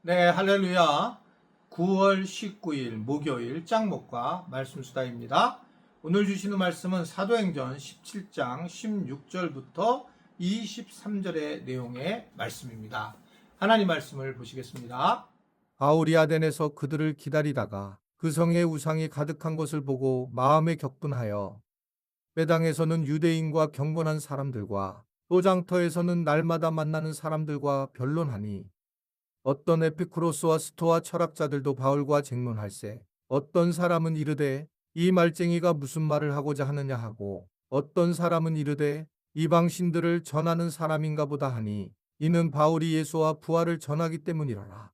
네, 할렐루야. 9월 19일 목요일 짱목과 말씀 수다입니다. 오늘 주시는 말씀은 사도행전 17장 16절부터 23절의 내용의 말씀입니다. 하나님 말씀을 보시겠습니다. 바울이 아덴에서 그들을 기다리다가 그 성에 우상이 가득한 것을 보고 마음에 격분하여 회당에서는 유대인과 경건한 사람들과 또 장터에서는 날마다 만나는 사람들과 변론하니 어떤 에피쿠로스와 스토아 철학자들도 바울과 쟁론할세 어떤 사람은 이르되 이 말쟁이가 무슨 말을 하고자 하느냐 하고 어떤 사람은 이르되 이방신들을 전하는 사람인가 보다 하니 이는 바울이 예수와 부활을 전하기 때문이라라.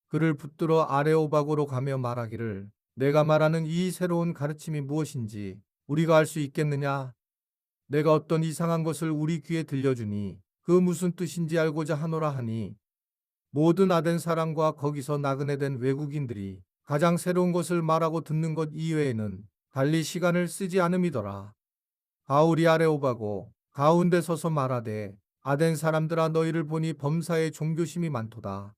그를 붙들어 아레오바고로 가며 말하기를 내가 말하는 이 새로운 가르침이 무엇인지 우리가 알 수 있겠느냐. 내가 어떤 이상한 것을 우리 귀에 들려주니 그 무슨 뜻인지 알고자 하노라 하니 모든 아덴 사람과 거기서 나그네 된 외국인들이 가장 새로운 것을 말하고 듣는 것 이외에는 달리 시간을 쓰지 않음이더라. 바울이 아레오바고 가운데 서서 말하되 아덴 사람들아 너희를 보니 범사에 종교심이 많도다.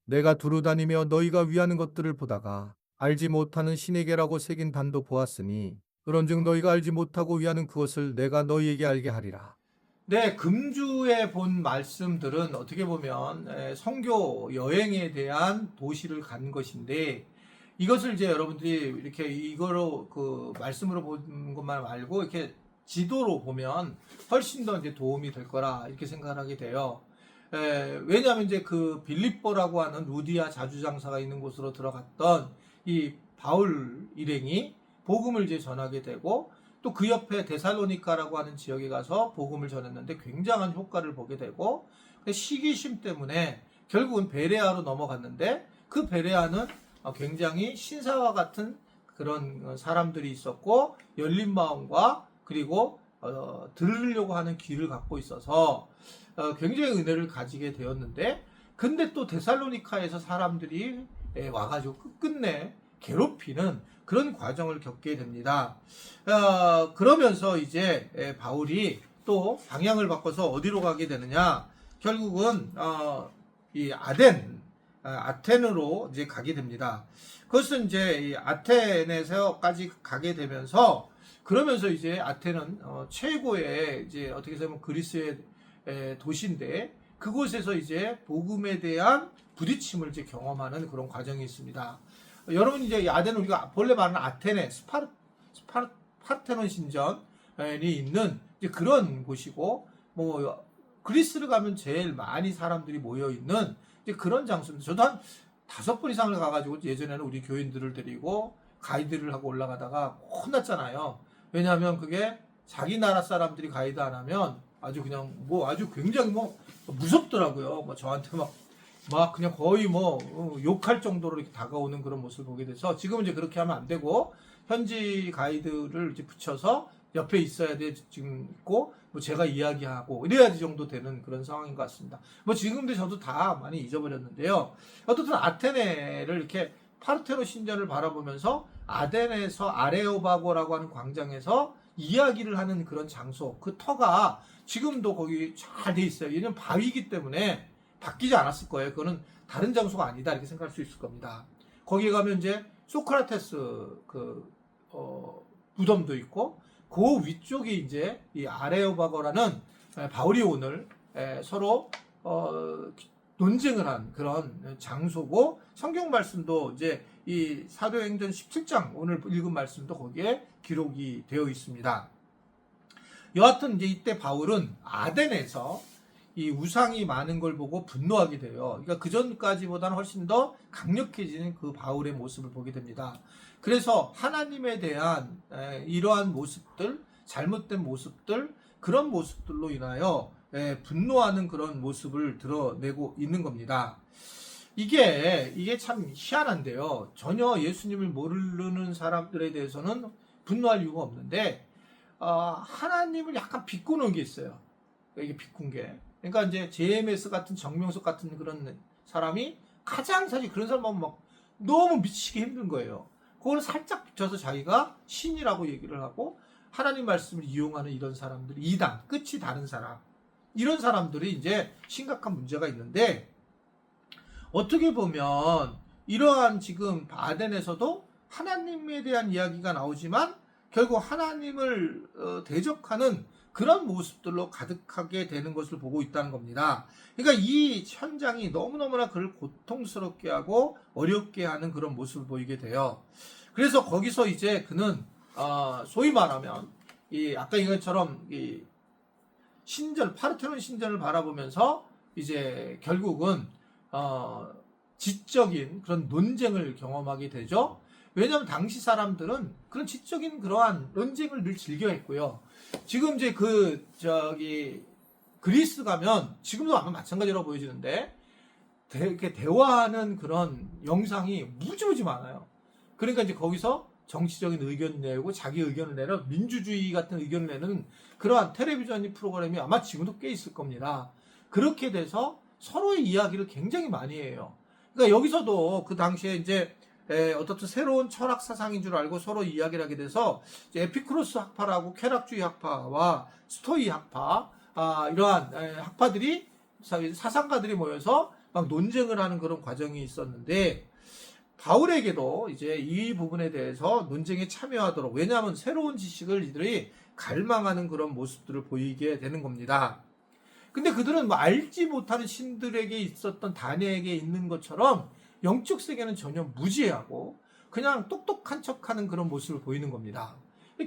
내가 두루다니며 너희가 위하는 것들을 보다가 알지 못하는 신에게라고 새긴 단도 보았으니 그런즉 너희가 알지 못하고 위하는 그것을 내가 너희에게 알게 하리라. 네, 금주에 본 말씀들은 어떻게 보면 선교 여행에 대한 도시를 간 것인데 이것을 이제 여러분들이 이렇게 이거로 그 말씀으로 본 것만 말고 이렇게 지도로 보면 훨씬 더 이제 도움이 될 거라 이렇게 생각하게 돼요. 왜냐하면 이제 그 빌립보라고 하는 루디아 자주장사가 있는 곳으로 들어갔던 이 바울 일행이 복음을 이제 전하게 되고 또 그 옆에 데살로니카라고 하는 지역에 가서 복음을 전했는데 굉장한 효과를 보게 되고 시기심 때문에 결국은 베레아로 넘어갔는데 그 베레아는 굉장히 신사와 같은 그런 사람들이 있었고 열린 마음과 그리고 들으려고 하는 귀를 갖고 있어서 굉장히 은혜를 가지게 되었는데 근데 또 데살로니카에서 사람들이 와가지고 끝끝내 괴롭히는 그런 과정을 겪게 됩니다. 그러면서 이제 바울이 또 방향을 바꿔서 어디로 가게 되느냐? 결국은 이 아텐으로 이제 가게 됩니다. 그것은 이제 이 아텐에서까지 가게 되면서 그러면서 이제 아텐은 최고의 이제 어떻게 보면 그리스의 도시인데 그곳에서 이제 복음에 대한 부딪힘을 이제 경험하는 그런 과정이 있습니다. 여러분 이제 아덴은 우리가 본래 말하는 아테네 스파르테논 신전이 있는 이제 그런 곳이고 뭐 그리스를 가면 제일 많이 사람들이 모여 있는 이제 그런 장소입니다. 저도 한 5번 이상을 가가지고 예전에는 우리 교인들을 데리고 가이드를 하고 올라가다가 혼났잖아요. 왜냐하면 그게 자기 나라 사람들이 가이드 안 하면 아주 그냥 뭐 아주 굉장히 뭐 무섭더라고요. 뭐 저한테 막 그냥 거의 뭐 욕할 정도로 이렇게 다가오는 그런 모습을 보게 돼서 지금은 이제 그렇게 하면 안 되고 현지 가이드를 이제 붙여서 옆에 있어야 돼 지금 있고 뭐 제가 이야기하고 이래야지 정도 되는 그런 상황인 것 같습니다. 뭐 지금도 저도 다 많이 잊어버렸는데요. 어쨌든 아테네를 이렇게 파르테노 신전을 바라보면서 아덴에서 아레오바고라고 하는 광장에서 이야기를 하는 그런 장소 그 터가 지금도 거기 잘 돼 있어요. 왜냐면 바위이기 때문에 바뀌지 않았을 거예요. 그거는 다른 장소가 아니다 이렇게 생각할 수 있을 겁니다. 거기에 가면 이제 소크라테스 무덤도 있고 그 위쪽이 이제 이 아레오바고라는 바울이 오늘 서로 논쟁을 한 그런 장소고 성경 말씀도 이제 이 사도행전 17장 오늘 읽은 말씀도 거기에 기록이 되어 있습니다. 여하튼 이제 이때 바울은 아덴에서 이 우상이 많은 걸 보고 분노하게 돼요. 그러니까 그 전까지보다는 훨씬 더 강력해지는 그 바울의 모습을 보게 됩니다. 그래서 하나님에 대한 이러한 모습들, 잘못된 모습들, 그런 모습들로 인하여 분노하는 그런 모습을 드러내고 있는 겁니다. 이게 참 희한한데요. 전혀 예수님을 모르는 사람들에 대해서는 분노할 이유가 없는데 하나님을 약간 비꼬는 게 있어요. 이게 비꾼 게. 그러니까 이제 JMS 같은 정명석 같은 그런 사람이 가장 사실 그런 사람은 막 너무 미치기 힘든 거예요. 그걸 살짝 붙여서 자기가 신이라고 얘기를 하고 하나님 말씀을 이용하는 이런 사람들이 이단, 끝이 다른 사람. 이런 사람들이 이제 심각한 문제가 있는데 어떻게 보면 이러한 지금 아덴에서도 하나님에 대한 이야기가 나오지만 결국 하나님을 대적하는 그런 모습들로 가득하게 되는 것을 보고 있다는 겁니다. 그러니까 이 현장이 너무너무나 그를 고통스럽게 하고 어렵게 하는 그런 모습을 보이게 돼요. 그래서 거기서 이제 그는 소위 말하면 아까 이것처럼 신전, 파르테논 신전을 바라보면서 이제 결국은 지적인 그런 논쟁을 경험하게 되죠. 왜냐하면 당시 사람들은 그런 지적인 그러한 논쟁을 늘 즐겨했고요. 지금 이제 그리스 가면 지금도 아마 마찬가지라고 보여지는데 이렇게 대화하는 그런 영상이 무지무지 많아요. 그러니까 이제 거기서 정치적인 의견을 내고 자기 의견을 내는 민주주의 같은 의견을 내는 그러한 텔레비전 프로그램이 아마 지금도 꽤 있을 겁니다. 그렇게 돼서 서로의 이야기를 굉장히 많이 해요. 그러니까 여기서도 그 당시에 이제 어떻든 새로운 철학 사상인 줄 알고 서로 이야기를 하게 돼서 에피쿠로스 학파라고 쾌락주의 학파와 스토이 학파 이러한 학파들이 사상가들이 모여서 막 논쟁을 하는 그런 과정이 있었는데 바울에게도 이제 이 부분에 대해서 논쟁에 참여하도록 왜냐하면 새로운 지식을 이들이 갈망하는 그런 모습들을 보이게 되는 겁니다. 근데 그들은 뭐 알지 못하는 신들에게 있었던 다니엘에게 있는 것처럼 영적 세계는 전혀 무지하고 그냥 똑똑한 척하는 그런 모습을 보이는 겁니다.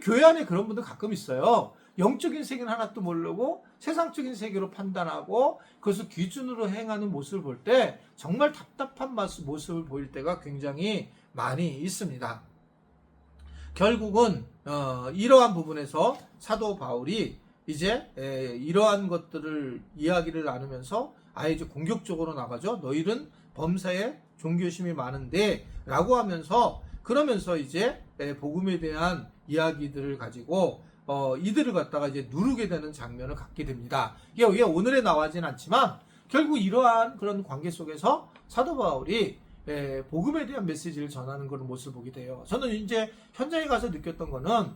교회 안에 그런 분들 가끔 있어요. 영적인 세계는 하나도 모르고 세상적인 세계로 판단하고 그것을 기준으로 행하는 모습을 볼 때 정말 답답한 모습을 보일 때가 굉장히 많이 있습니다. 결국은 이러한 부분에서 사도 바울이 이제 이러한 것들을 이야기를 나누면서 아예 이제 공격적으로 나가죠. 너희는 범사에 종교심이 많은데 라고 하면서 그러면서 이제 복음에 대한 이야기들을 가지고 이들을 갖다가 이제 누르게 되는 장면을 갖게 됩니다. 이게 오늘에 나와진 않지만 결국 이러한 그런 관계 속에서 사도 바울이 복음에 대한 메시지를 전하는 그런 모습을 보게 돼요. 저는 이제 현장에 가서 느꼈던 거는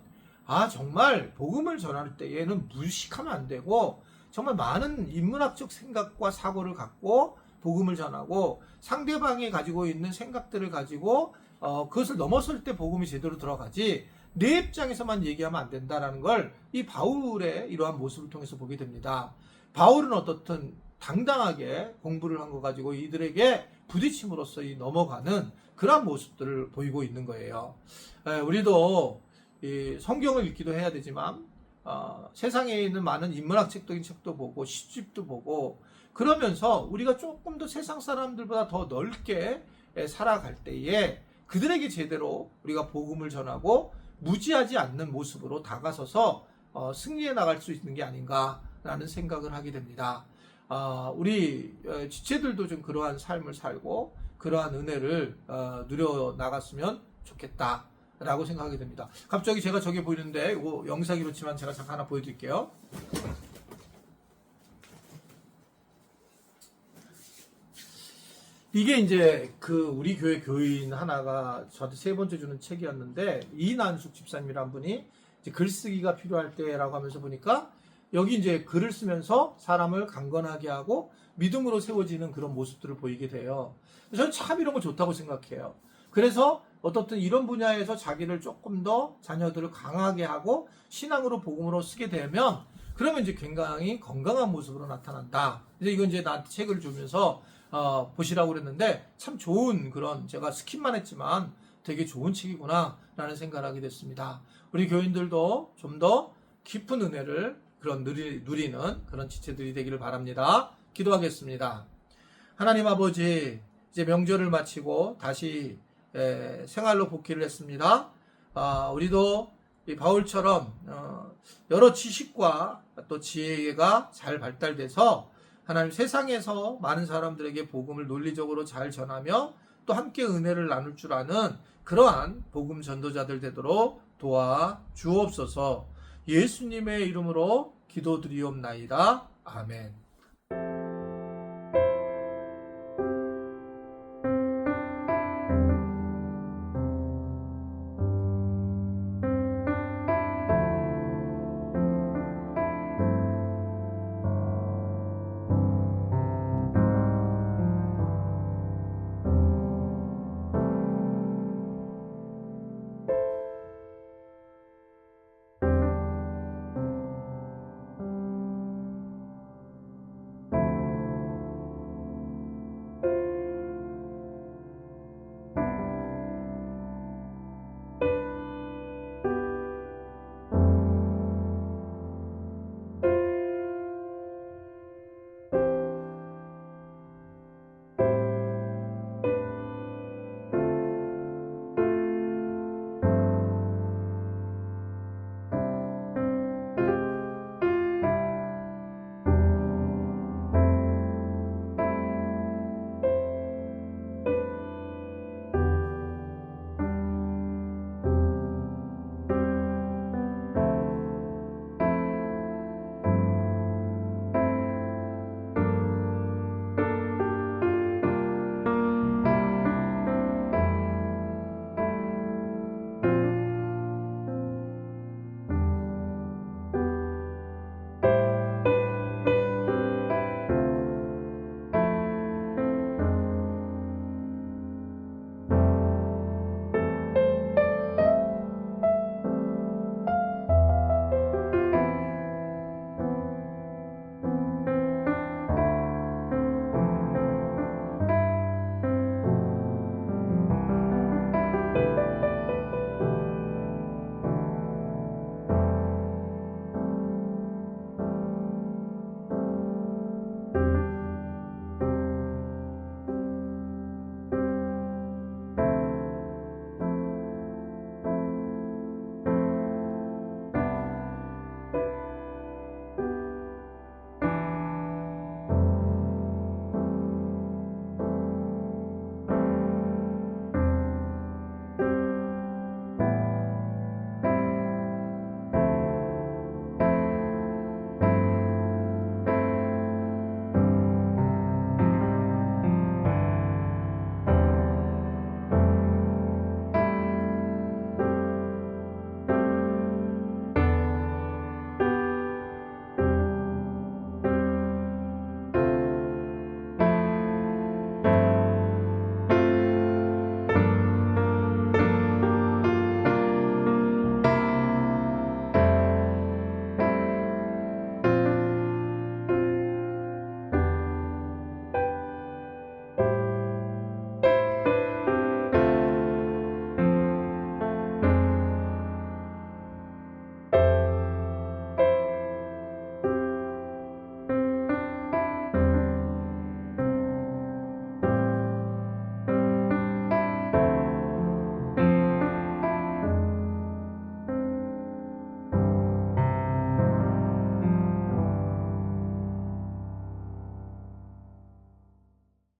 정말 복음을 전할 때에는 무식하면 안 되고 정말 많은 인문학적 생각과 사고를 갖고 복음을 전하고 상대방이 가지고 있는 생각들을 가지고 그것을 넘어설 때 복음이 제대로 들어가지 내 입장에서만 얘기하면 안 된다라는 걸 이 바울의 이러한 모습을 통해서 보게 됩니다. 바울은 어떻든 당당하게 공부를 한 거 가지고 이들에게 부딪힘으로써 넘어가는 그런 모습들을 보이고 있는 거예요. 우리도 이 성경을 읽기도 해야 되지만 세상에 있는 많은 인문학적인 책도 보고 시집도 보고 그러면서 우리가 조금 더 세상 사람들보다 더 넓게 살아갈 때에 그들에게 제대로 우리가 복음을 전하고 무지하지 않는 모습으로 다가서서 승리해 나갈 수 있는 게 아닌가라는 생각을 하게 됩니다. 우리 지체들도 좀 그러한 삶을 살고 그러한 은혜를 누려 나갔으면 좋겠다라고 생각하게 됩니다. 갑자기 제가 저기 보이는데 이거 영상이 그렇지만 제가 잠깐 하나 보여드릴게요. 이게 이제 우리 교회 교인 하나가 저한테 3번째 주는 책이었는데 이난숙 집사님이란 분이 이제 글쓰기가 필요할 때라고 하면서 보니까 여기 이제 글을 쓰면서 사람을 강건하게 하고 믿음으로 세워지는 그런 모습들을 보이게 돼요. 저는 참 이런 거 좋다고 생각해요. 그래서 어떻든 이런 분야에서 자기를 조금 더 자녀들을 강하게 하고 신앙으로 복음으로 쓰게 되면 그러면 이제 굉장히 건강한 모습으로 나타난다. 이제 이건 이제 나한테 책을 주면서 보시라고 그랬는데 참 좋은 그런 제가 스킵만 했지만 되게 좋은 책이구나 라는 생각을 하게 됐습니다. 우리 교인들도 좀 더 깊은 은혜를 누리는 그런 지체들이 되기를 바랍니다. 기도하겠습니다. 하나님 아버지 이제 명절을 마치고 다시 생활로 복귀를 했습니다. 우리도 이 바울처럼 여러 지식과 또 지혜가 잘 발달돼서 하나님 세상에서 많은 사람들에게 복음을 논리적으로 잘 전하며 또 함께 은혜를 나눌 줄 아는 그러한 복음 전도자들 되도록 도와 주옵소서. 예수님의 이름으로 기도드리옵나이다. 아멘.